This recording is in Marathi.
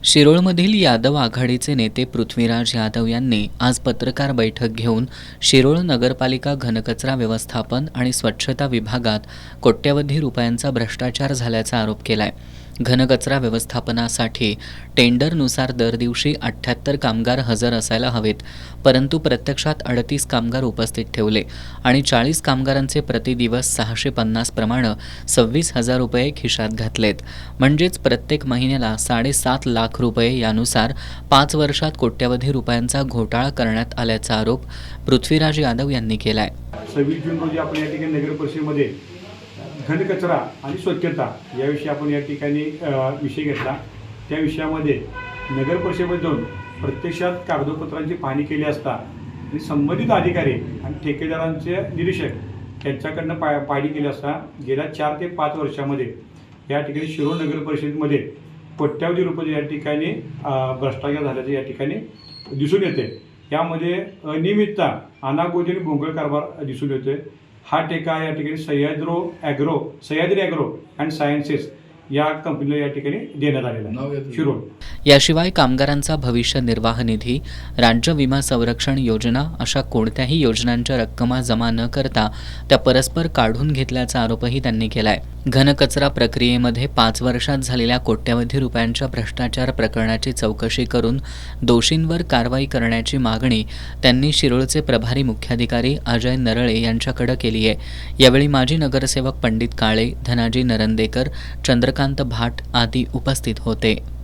शिरोळमधील यादव आघाडीचे नेते पृथ्वीराज यादव यांनी आज पत्रकार बैठक घेऊन शिरोळ नगरपालिका घनकचरा व्यवस्थापन आणि स्वच्छता विभागात कोट्यवधी रुपयांचा भ्रष्टाचार झाल्याचा आरोप केलाय। घनकचरा व्यवस्थापनासाठी टेंडरनुसार दर दिवशी 78 कामगार हजर असायला हवेत, परंतु प्रत्यक्षात 38 कामगार उपस्थित ठेवले आणि 40 कामगारांचे प्रतिदिवस 650 प्रमाणे 26,000 रुपये खिशात घातलेत। म्हणजेच प्रत्येक महिन्याला 7.5 लाख रुपये यानुसार 5 वर्षात कोट्यवधी रुपयांचा घोटाळा करण्यात आल्याचा आरोप पृथ्वीराज यादव यांनी केलाय। 26 जून रोजी आपण या ठिकाणी नगर परिषदेमध्ये घनकचरा आणि स्वच्छता याविषयी आपण या ठिकाणी विषय घेतला। त्या विषयामध्ये नगर परिषदेमध्ये जाऊन प्रत्यक्षात कागदपत्रांची पाहणी केली असता आणि संबंधित अधिकारी आणि ठेकेदारांचे निरीक्षक यांच्याकडनं पाहणी केली असता गेल्या 4 ते 5 वर्षामध्ये या ठिकाणी शिरोळ नगर परिषदेमध्ये कोट्यवधी रुपये या ठिकाणी भ्रष्टाचार झाल्याचे या ठिकाणी दिसून येते। यामध्ये अनियमितता, अनागोंदी आणि भोंगळ कारभार दिसून येतोय। हा ठेका या ठिकाणी सह्याद्री ॲग्रो अँड सायन्सेस या कंपनीला या ठिकाणी देण्यात आलेला आहे शिरोळ। याशिवाय कामगारांचा भविष्य निर्वाह निधी, राज्य विमा संरक्षण योजना अशा कोणत्याही योजनांच्या रक्कमा जमा न करता त्या परस्पर काढून घेतल्याचा आरोपही त्यांनी केलाय। घनकचरा प्रक्रियेमध्ये 5 वर्षात झालेल्या कोट्यवधी रुपयांच्या भ्रष्टाचार प्रकरणाची चौकशी करून दोषींवर कारवाई करण्याची मागणी त्यांनी शिरोळचे प्रभारी मुख्याधिकारी अजय नरळे यांच्याकडे केली आहे। यावेळी माजी नगरसेवक पंडित काळे, धनाजी नरंदेकर, चंद्रकांत भाट आदी उपस्थित होते।